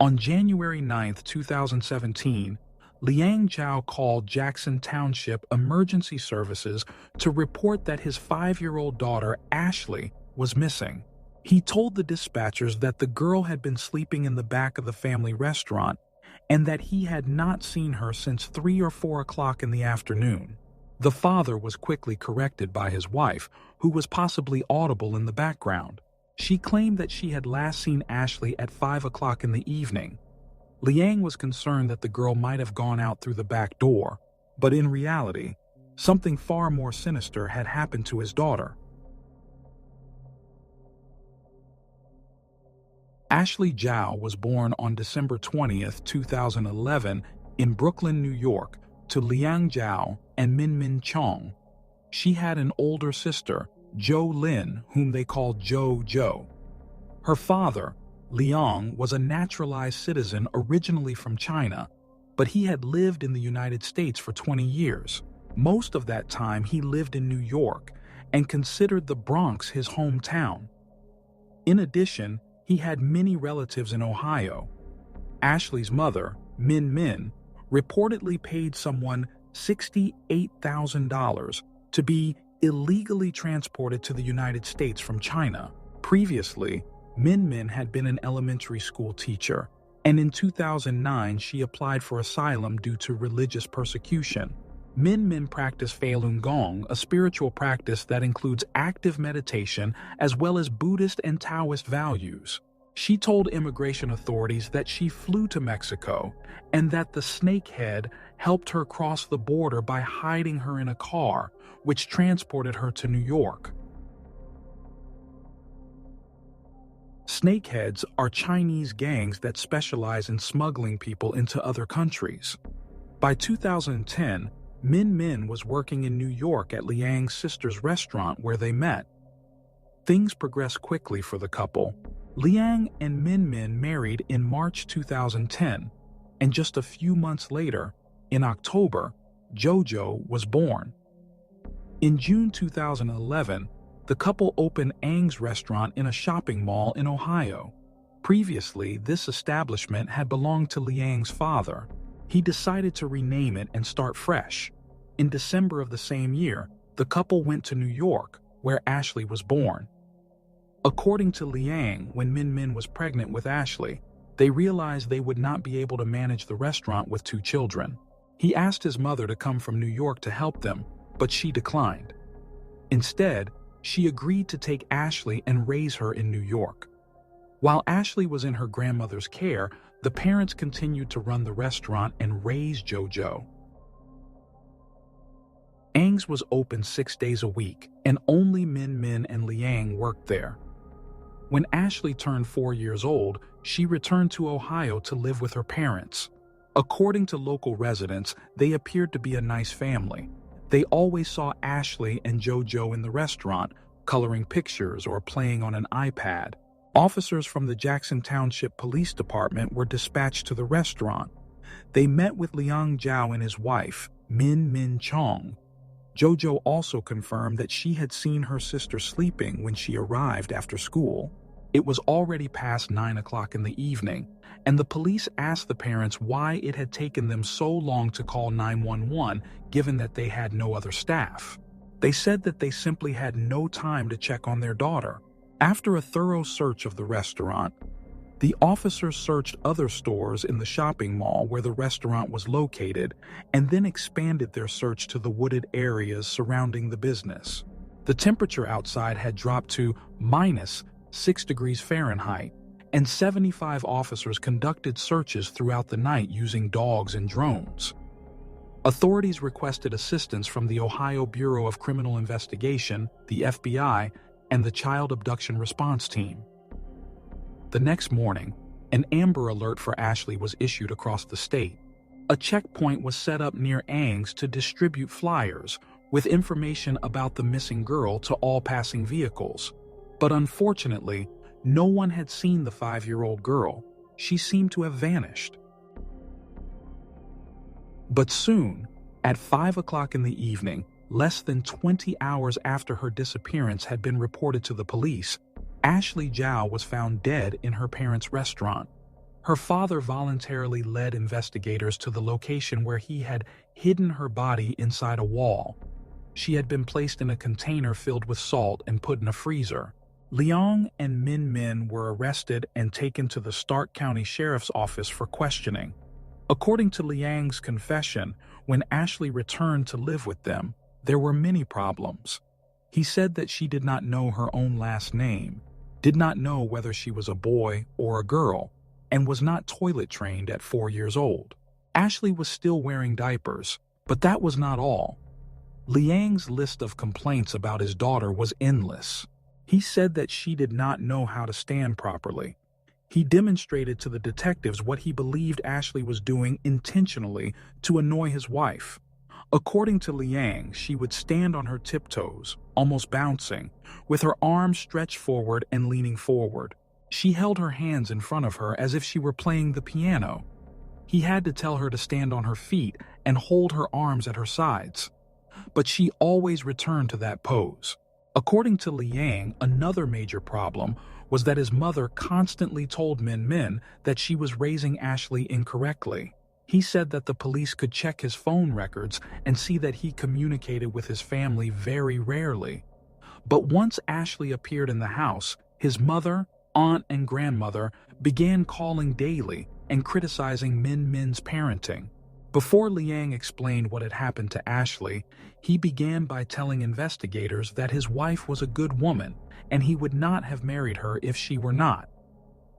On January 9, 2017, Liang Zhao called Jackson Township Emergency Services to report that his 5-year-old daughter, Ashley, was missing. He told the dispatchers that the girl had been sleeping in the back of the family restaurant and that he had not seen her since 3 or 4 o'clock in the afternoon. The father was quickly corrected by his wife, who was possibly audible in the background. She claimed that she had last seen Ashley at 5 o'clock in the evening. Liang was concerned that the girl might have gone out through the back door, but in reality, something far more sinister had happened to his daughter. Ashley Zhao was born on December 20th, 2011 in Brooklyn, New York, to Liang Zhao and Min Chong. She had an older sister, Zhou Lin, whom they called Zhou. Her father, Liang, was a naturalized citizen originally from China, but he had lived in the United States for 20 years. Most of that time he lived in New York and considered the Bronx his hometown. In addition, he had many relatives in Ohio. Ashley's mother, Min, reportedly paid someone $68,000 to be illegally transported to the United States from China. Previously, Min had been an elementary school teacher, and in 2009 she applied for asylum due to religious persecution. Min practiced Falun Gong, a spiritual practice that includes active meditation as well as Buddhist and Taoist values. She told immigration authorities that she flew to Mexico and that the snakehead helped her cross the border by hiding her in a car, which transported her to New York. Snakeheads are Chinese gangs that specialize in smuggling people into other countries. By 2010, Min was working in New York at Liang's sister's restaurant where they met. Things progressed quickly for the couple. Liang and Min married in March 2010, and just a few months later, in October, Zhou was born. In June 2011, the couple opened Ang's restaurant in a shopping mall in Ohio. Previously, this establishment had belonged to Liang's father. He decided to rename it and start fresh. In December of the same year, the couple went to New York, where Ashley was born. According to Liang, when Min was pregnant with Ashley, they realized they would not be able to manage the restaurant with 2 children. He asked his mother to come from New York to help them, but she declined. Instead, she agreed to take Ashley and raise her in New York. While Ashley was in her grandmother's care, the parents continued to run the restaurant and raise Zhou. Ang's was open 6 days a week, and only Min and Liang worked there. When Ashley turned 4 years old, she returned to Ohio to live with her parents. According to local residents, they appeared to be a nice family. They always saw Ashley and Zhou in the restaurant, coloring pictures or playing on an iPad. Officers from the Jackson Township Police Department were dispatched to the restaurant. They met with Liang Zhao and his wife, Min Chong. Zhou also confirmed that she had seen her sister sleeping when she arrived after school. It was already past 9 o'clock in the evening, and the police asked the parents why it had taken them so long to call 911, given that they had no other staff. They said that they simply had no time to check on their daughter. After a thorough search of the restaurant, the officers searched other stores in the shopping mall where the restaurant was located and then expanded their search to the wooded areas surrounding the business. The temperature outside had dropped to -6 degrees Fahrenheit, and 75 officers conducted searches throughout the night using dogs and drones. Authorities requested assistance from the Ohio Bureau of Criminal Investigation, the FBI, and the Child Abduction Response Team. The next morning, an Amber Alert for Ashley was issued across the state. A checkpoint was set up near Ang's to distribute flyers with information about the missing girl to all passing vehicles. But unfortunately, no one had seen the 5-year-old girl. She seemed to have vanished. But soon, at 5 o'clock in the evening, less than 20 hours after her disappearance had been reported to the police, Ashley Zhao was found dead in her parents' restaurant. Her father voluntarily led investigators to the location where he had hidden her body inside a wall. She had been placed in a container filled with salt and put in a freezer. Liang and Min Min were arrested and taken to the Stark County Sheriff's Office for questioning. According to Liang's confession, when Ashley returned to live with them, there were many problems. He said that she did not know her own last name, did not know whether she was a boy or a girl, and was not toilet trained at 4 years old. Ashley was still wearing diapers, but that was not all. Liang's list of complaints about his daughter was endless. He said that she did not know how to stand properly. He demonstrated to the detectives what he believed Ashley was doing intentionally to annoy his wife. According to Liang, she would stand on her tiptoes, almost bouncing, with her arms stretched forward and leaning forward. She held her hands in front of her as if she were playing the piano. He had to tell her to stand on her feet and hold her arms at her sides. But she always returned to that pose. According to Liang, another major problem was that his mother constantly told Min Min that she was raising Ashley incorrectly. He said that the police could check his phone records and see that he communicated with his family very rarely. But once Ashley appeared in the house, his mother, aunt, and grandmother began calling daily and criticizing Min Min's parenting. Before Liang explained what had happened to Ashley, he began by telling investigators that his wife was a good woman and he would not have married her if she were not.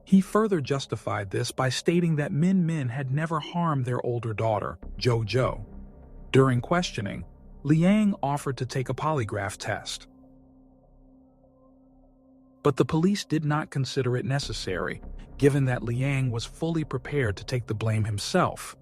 He further justified this by stating that Min Min had never harmed their older daughter, Zhao. During questioning, Liang offered to take a polygraph test. But the police did not consider it necessary, given that Liang was fully prepared to take the blame himself.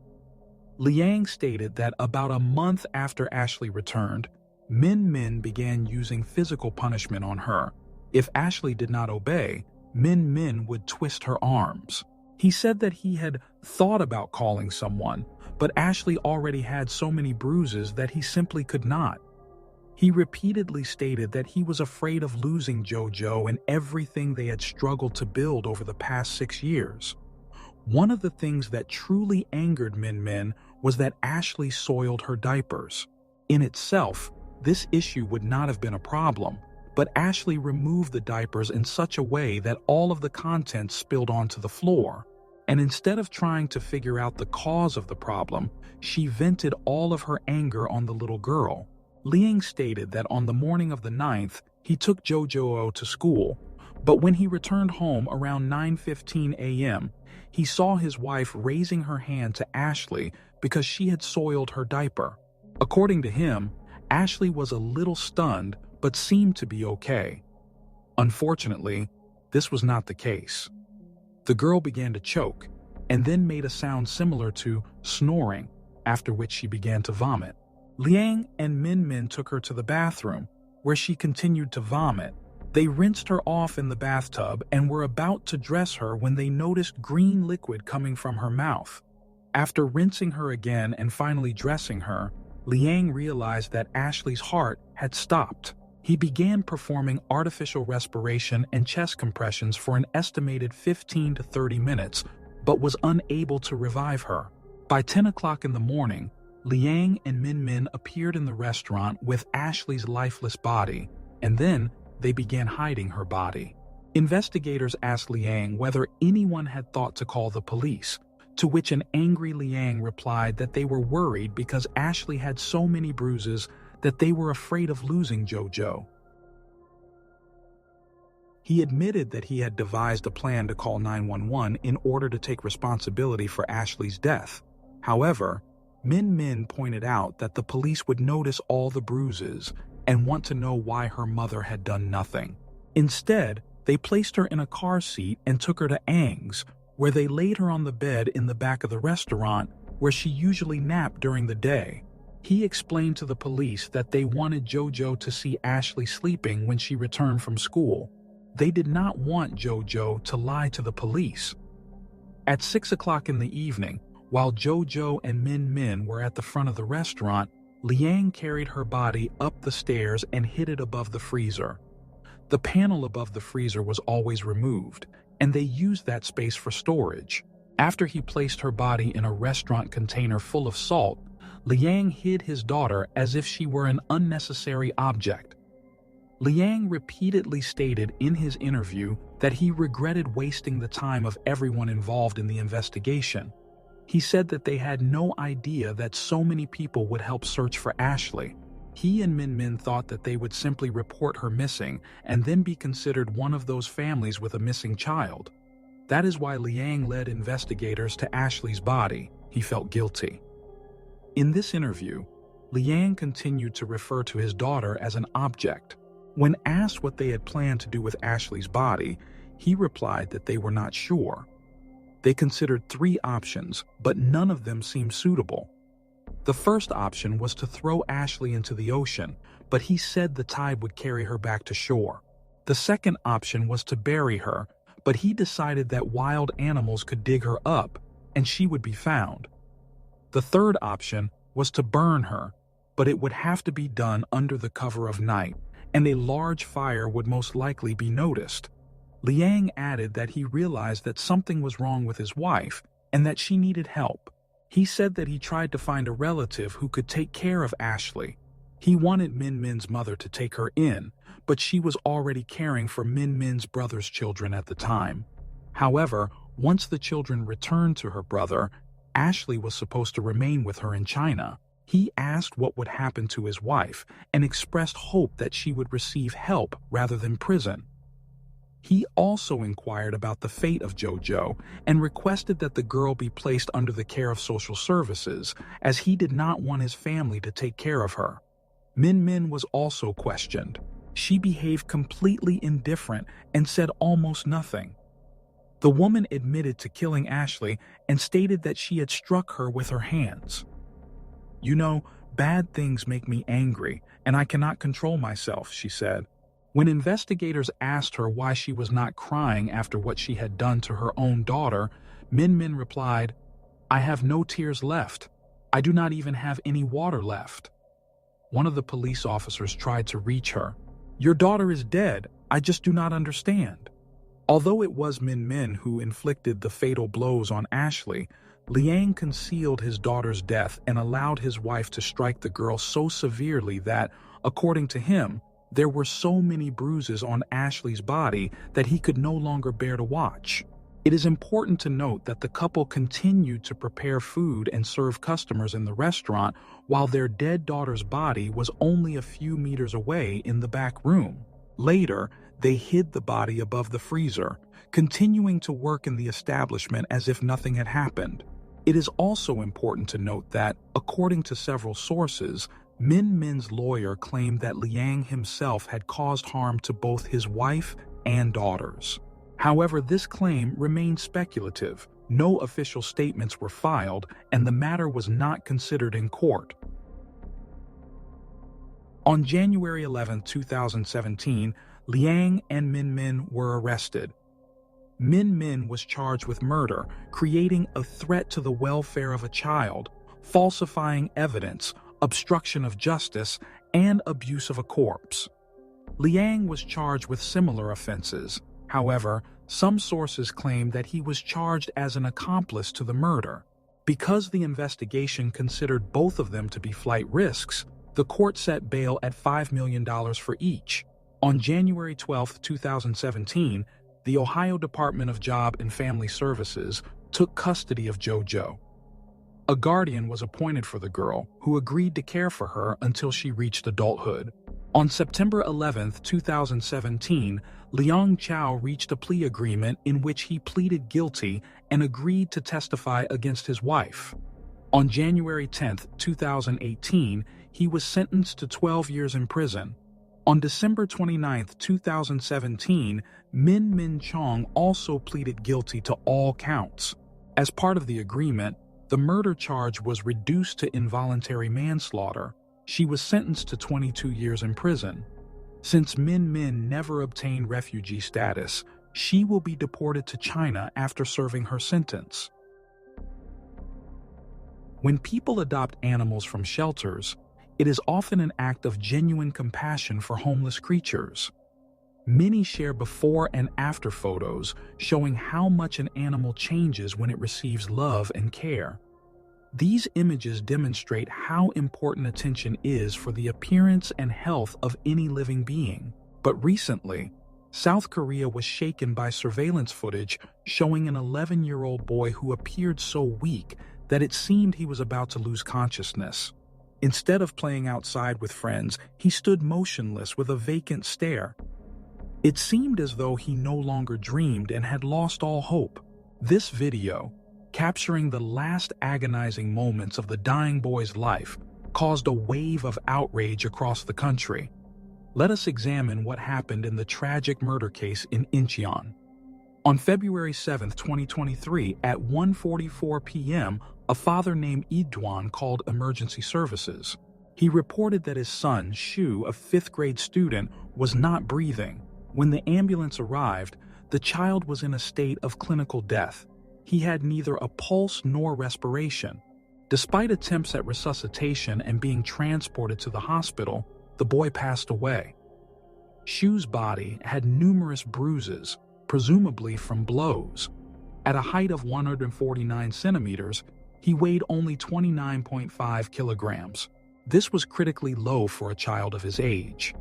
Liang stated that about a month after Ashley returned, Min Min began using physical punishment on her. If Ashley did not obey, Min Min would twist her arms. He said that he had thought about calling someone, but Ashley already had so many bruises that he simply could not. He repeatedly stated that he was afraid of losing Zhao and everything they had struggled to build over the past 6 years. One of the things that truly angered Min Min was that Ashley soiled her diapers. In itself, this issue would not have been a problem, but Ashley removed the diapers in such a way that all of the contents spilled onto the floor. And instead of trying to figure out the cause of the problem, she vented all of her anger on the little girl. Liang stated that on the morning of the 9th, he took Zhao to school, but when he returned home around 9:15 a.m., he saw his wife raising her hand to Ashley because she had soiled her diaper. According to him, Ashley was a little stunned but seemed to be okay. Unfortunately, this was not the case. The girl began to choke and then made a sound similar to snoring, after which she began to vomit. Liang and Min Min took her to the bathroom, where she continued to vomit. They rinsed her off in the bathtub and were about to dress her when they noticed green liquid coming from her mouth. After rinsing her again and finally dressing her, Liang realized that Ashley's heart had stopped. He began performing artificial respiration and chest compressions for an estimated 15 to 30 minutes, but was unable to revive her. By 10 o'clock in the morning, Liang and Min Min appeared in the restaurant with Ashley's lifeless body, and then they began hiding her body. Investigators asked Liang whether anyone had thought to call the police, to which an angry Liang replied that they were worried because Ashley had so many bruises that they were afraid of losing Zhao. He admitted that he had devised a plan to call 911 in order to take responsibility for Ashley's death. However, Min Min pointed out that the police would notice all the bruises and want to know why her mother had done nothing. Instead, they placed her in a car seat and took her to Ang's, where they laid her on the bed in the back of the restaurant where she usually napped during the day. He explained to the police that they wanted Zhao to see Ashley sleeping when she returned from school. They did not want Zhao to lie to the police. At 6 o'clock in the evening, while Zhao and Min Min were at the front of the restaurant, Liang carried her body up the stairs and hid it above the freezer. The panel above the freezer was always removed, and they used that space for storage. After he placed her body in a restaurant container full of salt, Liang hid his daughter as if she were an unnecessary object. Liang repeatedly stated in his interview that he regretted wasting the time of everyone involved in the investigation. He said that they had no idea that so many people would help search for Ashley. He and Min Min thought that they would simply report her missing and then be considered one of those families with a missing child. That is why Liang led investigators to Ashley's body. He felt guilty. In this interview, Liang continued to refer to his daughter as an object. When asked what they had planned to do with Ashley's body, he replied that they were not sure. They considered 3 options, but none of them seemed suitable. The first option was to throw Ashley into the ocean, but he said the tide would carry her back to shore. The second option was to bury her, but he decided that wild animals could dig her up and she would be found. The third option was to burn her, but it would have to be done under the cover of night, and a large fire would most likely be noticed. Liang added that he realized that something was wrong with his wife and that she needed help. He said that he tried to find a relative who could take care of Ashley. He wanted Min Min's mother to take her in, but she was already caring for Min Min's brother's children at the time. However, once the children returned to her brother, Ashley was supposed to remain with her in China. He asked what would happen to his wife and expressed hope that she would receive help rather than prison. He also inquired about the fate of JoJo and requested that the girl be placed under the care of social services, as he did not want his family to take care of her. Min Min was also questioned. She behaved completely indifferent and said almost nothing. The woman admitted to killing Ashley and stated that she had struck her with her hands. "You know, bad things make me angry, and I cannot control myself," she said. When investigators asked her why she was not crying after what she had done to her own daughter, Min Min replied, "I have no tears left. I do not even have any water left." One of the police officers tried to reach her. "Your daughter is dead. I just do not understand." Although it was Min Min who inflicted the fatal blows on Ashley, Liang concealed his daughter's death and allowed his wife to strike the girl so severely that, according to him, there were so many bruises on Ashley's body that he could no longer bear to watch. It is important to note that the couple continued to prepare food and serve customers in the restaurant while their dead daughter's body was only a few meters away in the back room. Later, they hid the body above the freezer, continuing to work in the establishment as if nothing had happened. It is also important to note that, according to several sources, Min Min's lawyer claimed that Liang himself had caused harm to both his wife and daughters. However, this claim remained speculative. No official statements were filed, and the matter was not considered in court. On January 11, 2017, Liang and Min Min were arrested. Min Min was charged with murder, creating a threat to the welfare of a child, falsifying evidence, obstruction of justice, and abuse of a corpse. Liang was charged with similar offenses. However, some sources claim that he was charged as an accomplice to the murder. Because the investigation considered both of them to be flight risks, the court set bail at $5 million for each. On January 12, 2017, the Ohio Department of Job and Family Services took custody of JoJo. A guardian was appointed for the girl, who agreed to care for her until she reached adulthood. On September 11, 2017, Liang Zhao reached a plea agreement in which he pleaded guilty and agreed to testify against his wife. On January 10, 2018, he was sentenced to 12 years in prison. On December 29, 2017, Min Min Chong also pleaded guilty to all counts. As part of the agreement, the murder charge was reduced to involuntary manslaughter. She was sentenced to 22 years in prison. Since Min Min never obtained refugee status, she will be deported to China after serving her sentence. When people adopt animals from shelters, it is often an act of genuine compassion for homeless creatures. Many share before and after photos showing how much an animal changes when it receives love and care. These images demonstrate how important attention is for the appearance and health of any living being. But recently, South Korea was shaken by surveillance footage showing an 11-year-old boy who appeared so weak that it seemed he was about to lose consciousness. Instead of playing outside with friends, he stood motionless with a vacant stare. It seemed as though he no longer dreamed and had lost all hope. This video, capturing the last agonizing moments of the dying boy's life, caused a wave of outrage across the country. Let us examine what happened in the tragic murder case in Incheon. On February 7, 2023, at 1:44 p.m., a father named Lee Dwan called emergency services. He reported that his son, Shu, a 5th-grade student, was not breathing. When the ambulance arrived, the child was in a state of clinical death. He had neither a pulse nor respiration. Despite attempts at resuscitation and being transported to the hospital, the boy passed away. Shu's body had numerous bruises, presumably from blows. At a height of 149 centimeters, he weighed only 29.5 kilograms. This was critically low for a child of his age.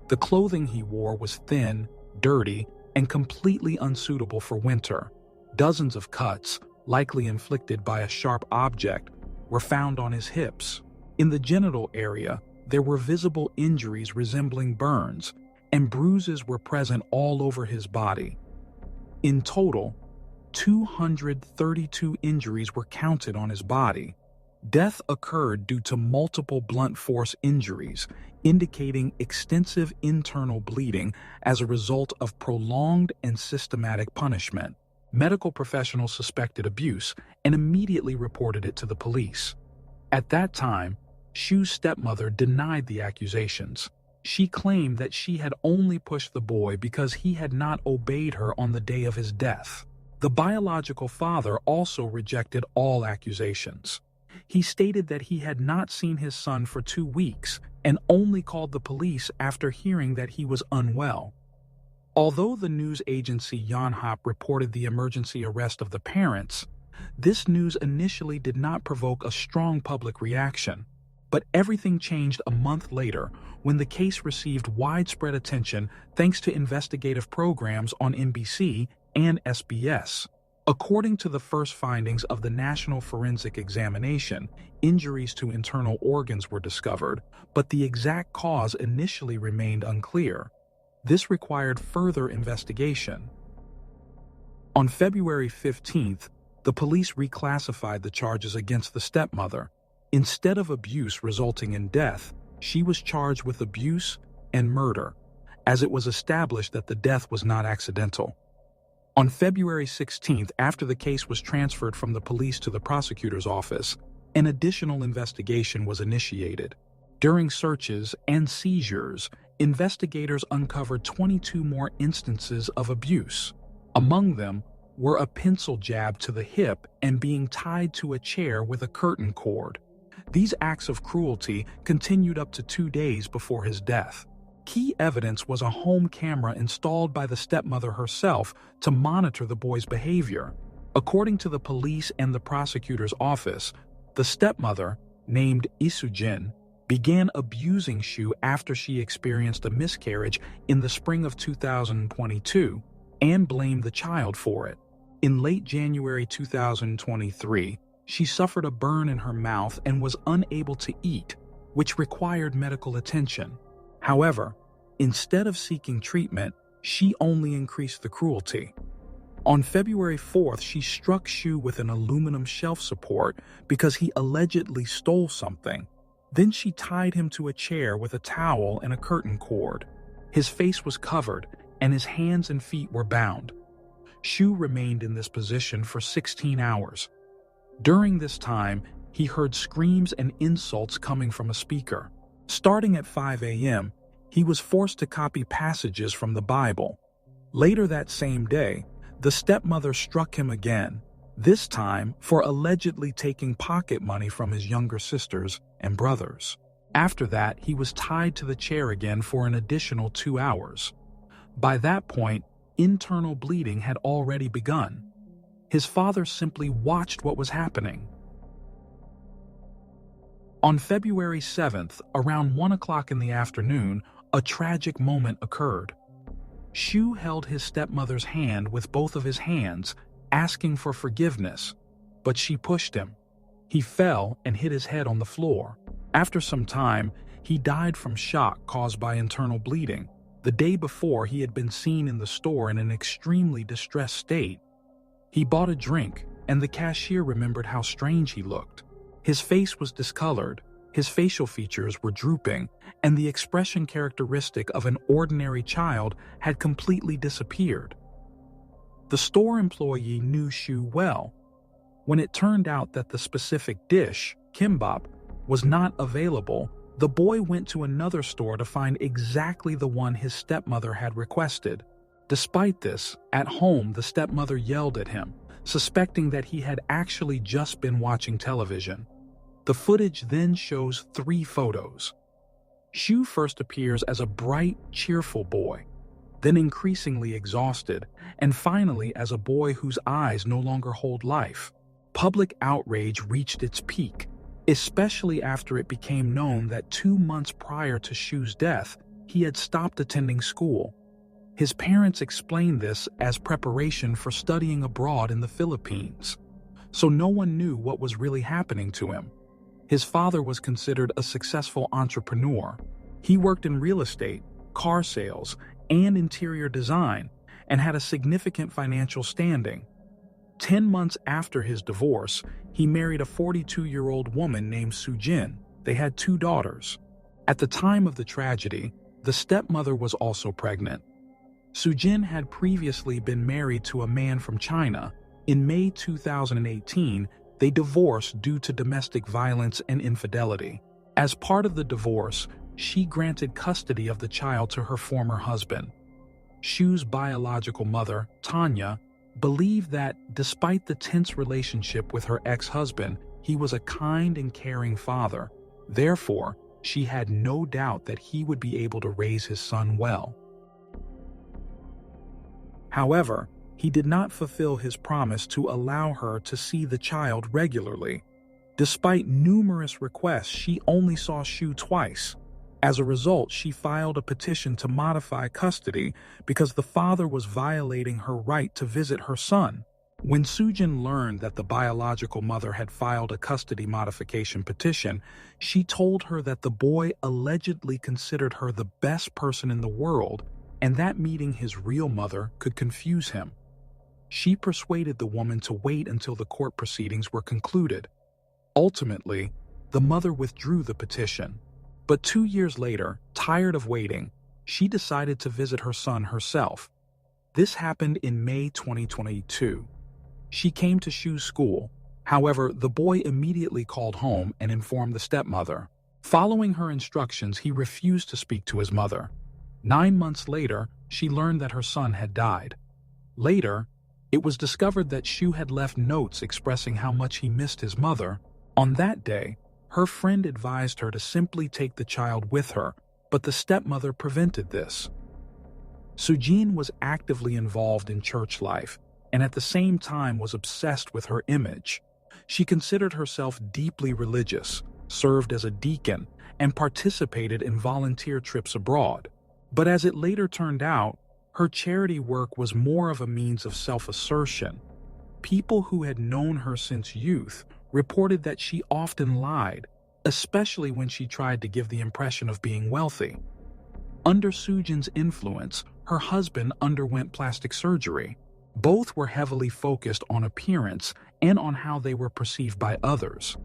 The clothing he wore was thin, dirty, and completely unsuitable for winter. Dozens of cuts, likely inflicted by a sharp object, were found on his hips. In the genital area, there were visible injuries resembling burns, and bruises were present all over his body. In total, 232 injuries were counted on his body. Death occurred due to multiple blunt force injuries, indicating extensive internal bleeding as a result of prolonged and systematic punishment. Medical professionals suspected abuse and immediately reported it to the police. At that time, Shu's stepmother denied the accusations. She claimed that she had only pushed the boy because he had not obeyed her on the day of his death. The biological father also rejected all accusations. He stated that he had not seen his son for 2 weeks and only called the police after hearing that he was unwell. Although the news agency Yonhap reported the emergency arrest of the parents, this news initially did not provoke a strong public reaction. But everything changed a month later when the case received widespread attention thanks to investigative programs on NBC and SBS. According to the first findings of the National Forensic Examination, injuries to internal organs were discovered, but the exact cause initially remained unclear. This required further investigation. On February 15th, the police reclassified the charges against the stepmother. Instead of abuse resulting in death, she was charged with abuse and murder, as it was established that the death was not accidental. On February 16th, after the case was transferred from the police to the prosecutor's office, an additional investigation was initiated. During searches and seizures, investigators uncovered 22 more instances of abuse. Among them were a pencil jab to the hip and being tied to a chair with a curtain cord. These acts of cruelty continued up to 2 days before his death. Key evidence was a home camera installed by the stepmother herself to monitor the boy's behavior. According to the police and the prosecutor's office, the stepmother, named Isujin, began abusing Shu after she experienced a miscarriage in the spring of 2022 and blamed the child for it. In late January 2023, she suffered a burn in her mouth and was unable to eat, which required medical attention. However, instead of seeking treatment, she only increased the cruelty. On February 4th, she struck Shu with an aluminum shelf support because he allegedly stole something. Then she tied him to a chair with a towel and a curtain cord. His face was covered, and his hands and feet were bound. Shu remained in this position for 16 hours. During this time, he heard screams and insults coming from a speaker. Starting at 5 a.m., he was forced to copy passages from the Bible. Later that same day, the stepmother struck him again, this time for allegedly taking pocket money from his younger sisters and brothers. After that, he was tied to the chair again for an additional 2 hours. By that point, internal bleeding had already begun. His father simply watched what was happening. On February 7th, around 1 o'clock in the afternoon, a tragic moment occurred. Xu held his stepmother's hand with both of his hands, asking for forgiveness, but she pushed him. He fell and hit his head on the floor. After some time, he died from shock caused by internal bleeding. The day before, he had been seen in the store in an extremely distressed state. He bought a drink, and the cashier remembered how strange he looked. His face was discolored, his facial features were drooping, and the expression characteristic of an ordinary child had completely disappeared. The store employee knew Xu well. When it turned out that the specific dish, kimbap, was not available, the boy went to another store to find exactly the one his stepmother had requested. Despite this, at home the stepmother yelled at him, suspecting that he had actually just been watching television. The footage then shows 3 photos. Xu first appears as a bright, cheerful boy, then increasingly exhausted, and finally as a boy whose eyes no longer hold life. Public outrage reached its peak, especially after it became known that 2 months prior to Xu's death, he had stopped attending school. His parents explained this as preparation for studying abroad in the Philippines, so no one knew what was really happening to him. His father was considered a successful entrepreneur. He worked in real estate, car sales, and interior design, and had a significant financial standing. 10 months after his divorce, he married a 42-year-old woman named Sujin. They had 2 daughters. At the time of the tragedy, the stepmother was also pregnant. Sujin had previously been married to a man from China. In May 2018, they divorced due to domestic violence and infidelity. As part of the divorce, she granted custody of the child to her former husband. Xu's biological mother, Tanya, believed that, despite the tense relationship with her ex-husband, he was a kind and caring father. Therefore, she had no doubt that he would be able to raise his son well. However, he did not fulfill his promise to allow her to see the child regularly. Despite numerous requests, she only saw Xu twice. As a result, she filed a petition to modify custody because the father was violating her right to visit her son. When Sujin learned that the biological mother had filed a custody modification petition, she told her that the boy allegedly considered her the best person in the world and that meeting his real mother could confuse him. She persuaded the woman to wait until the court proceedings were concluded. Ultimately, the mother withdrew the petition. But 2 years later, tired of waiting, she decided to visit her son herself. This happened in May 2022. She came to Xu's school. However, the boy immediately called home and informed the stepmother. Following her instructions, he refused to speak to his mother. 9 months later, she learned that her son had died. Later, it was discovered that Xu had left notes expressing how much he missed his mother. On that day, her friend advised her to simply take the child with her, but the stepmother prevented this. Sujin was actively involved in church life and at the same time was obsessed with her image. She considered herself deeply religious, served as a deacon, and participated in volunteer trips abroad. But as it later turned out, her charity work was more of a means of self-assertion. People who had known her since youth reported that she often lied, especially when she tried to give the impression of being wealthy. Under Sujin's influence, her husband underwent plastic surgery. Both were heavily focused on appearance and on how they were perceived by others.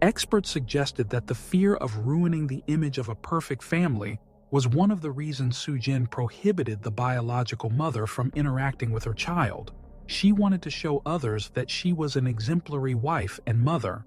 Experts suggested that the fear of ruining the image of a perfect family was one of the reasons Sujin prohibited the biological mother from interacting with her child. She wanted to show others that she was an exemplary wife and mother.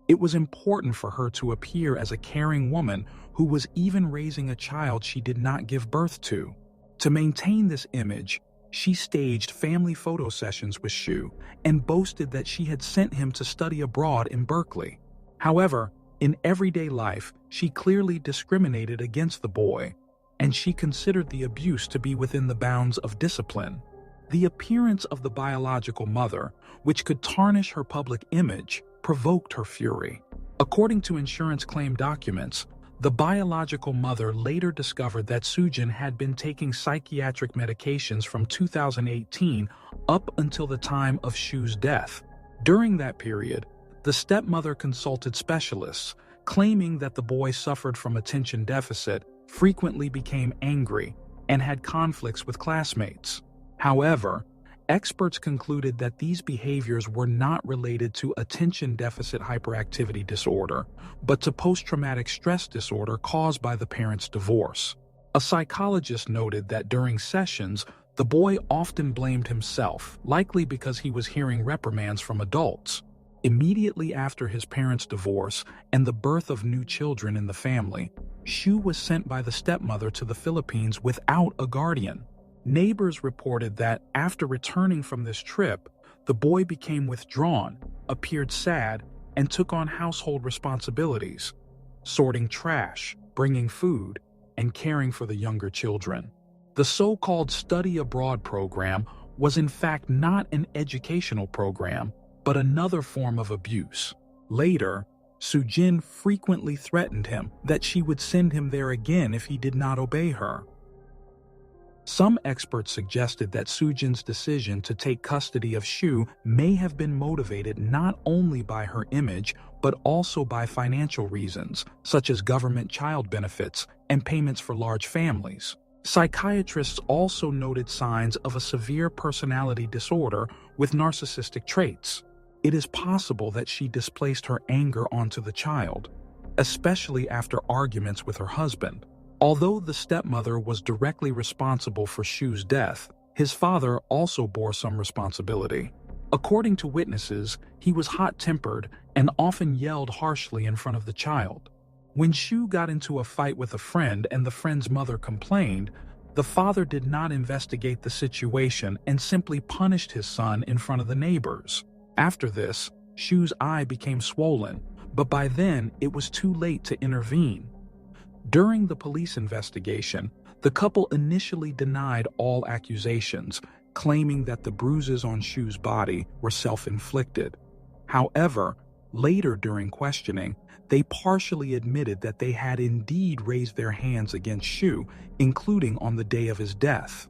It was important for her to appear as a caring woman who was even raising a child she did not give birth to. To maintain this image, she staged family photo sessions with Xu and boasted that she had sent him to study abroad in Berkeley. However, in everyday life, she clearly discriminated against the boy. and she considered the abuse to be within the bounds of discipline. The appearance of the biological mother, which could tarnish her public image, provoked her fury. According to insurance claim documents, the biological mother later discovered that Sujin had been taking psychiatric medications from 2018 up until the time of Shu's death. During that period, the stepmother consulted specialists, claiming that the boy suffered from attention deficit, frequently became angry, and had conflicts with classmates. However, experts concluded that these behaviors were not related to attention deficit hyperactivity disorder, but to post-traumatic stress disorder caused by the parents' divorce. A psychologist noted that during sessions, the boy often blamed himself, likely because he was hearing reprimands from adults. Immediately after his parents' divorce and the birth of new children in the family, Shu was sent by the stepmother to the Philippines without a guardian. Neighbors reported that after returning from this trip, the boy became withdrawn, appeared sad, and took on household responsibilities, sorting trash, bringing food, and caring for the younger children. The so-called study abroad program was in fact not an educational program, but another form of abuse. Later, Sujin frequently threatened him that she would send him there again if he did not obey her. Some experts suggested that Sujin's decision to take custody of Shu may have been motivated not only by her image, but also by financial reasons, such as government child benefits and payments for large families. Psychiatrists also noted signs of a severe personality disorder with narcissistic traits. It is possible that she displaced her anger onto the child, especially after arguments with her husband. Although the stepmother was directly responsible for Shu's death, his father also bore some responsibility. According to witnesses, he was hot-tempered and often yelled harshly in front of the child. When Shu got into a fight with a friend and the friend's mother complained, the father did not investigate the situation and simply punished his son in front of the neighbors. After this, Shu's eye became swollen, but by then it was too late to intervene. During the police investigation, the couple initially denied all accusations, claiming that the bruises on Shu's body were self-inflicted. However, later during questioning, they partially admitted that they had indeed raised their hands against Shu, including on the day of his death.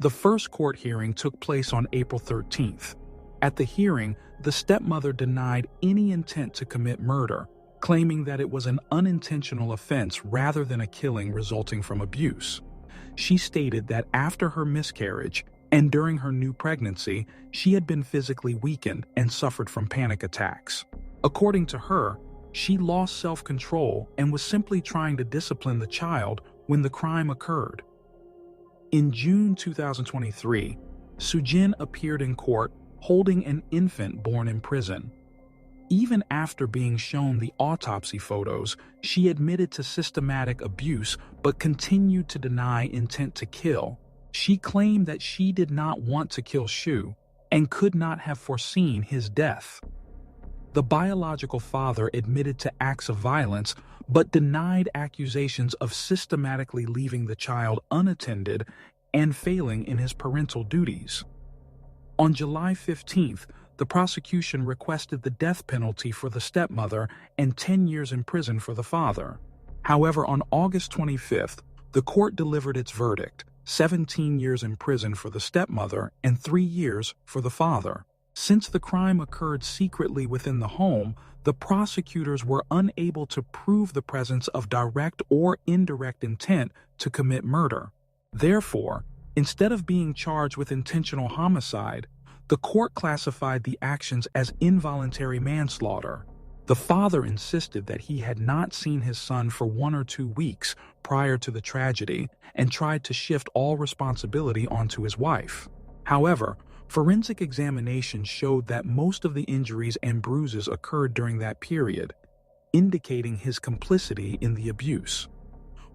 The first court hearing took place on April 13th. At the hearing, the stepmother denied any intent to commit murder, claiming that it was an unintentional offense rather than a killing resulting from abuse. She stated that after her miscarriage and during her new pregnancy, she had been physically weakened and suffered from panic attacks. According to her, she lost self-control and was simply trying to discipline the child when the crime occurred. In June 2023, Sujin appeared in court holding an infant born in prison. Even after being shown the autopsy photos, she admitted to systematic abuse but continued to deny intent to kill. She claimed that she did not want to kill Shu and could not have foreseen his death. The biological father admitted to acts of violence but denied accusations of systematically leaving the child unattended and failing in his parental duties. On July 15th, the prosecution requested the death penalty for the stepmother and 10 years in prison for the father. However, on August 25th, the court delivered its verdict, 17 years in prison for the stepmother and 3 years for the father. Since the crime occurred secretly within the home, the prosecutors were unable to prove the presence of direct or indirect intent to commit murder. Therefore, instead of being charged with intentional homicide, the court classified the actions as involuntary manslaughter. The father insisted that he had not seen his son for 1 or 2 weeks prior to the tragedy and tried to shift all responsibility onto his wife. However, forensic examination showed that most of the injuries and bruises occurred during that period, indicating his complicity in the abuse.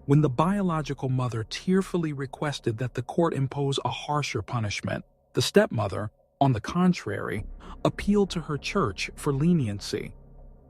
When the biological mother tearfully requested that the court impose a harsher punishment, the stepmother, on the contrary, appealed to her church for leniency.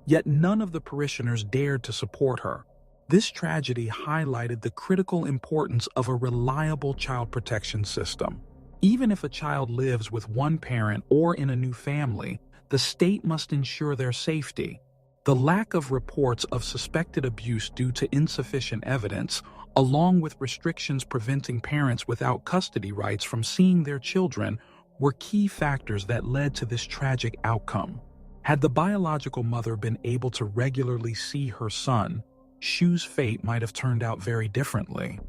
Yet none of the parishioners dared to support her. This tragedy highlighted the critical importance of a reliable child protection system. Even if a child lives with one parent or in a new family, the state must ensure their safety. The lack of reports of suspected abuse due to insufficient evidence, along with restrictions preventing parents without custody rights from seeing their children, were key factors that led to this tragic outcome. Had the biological mother been able to regularly see her son, Shu's fate might have turned out very differently.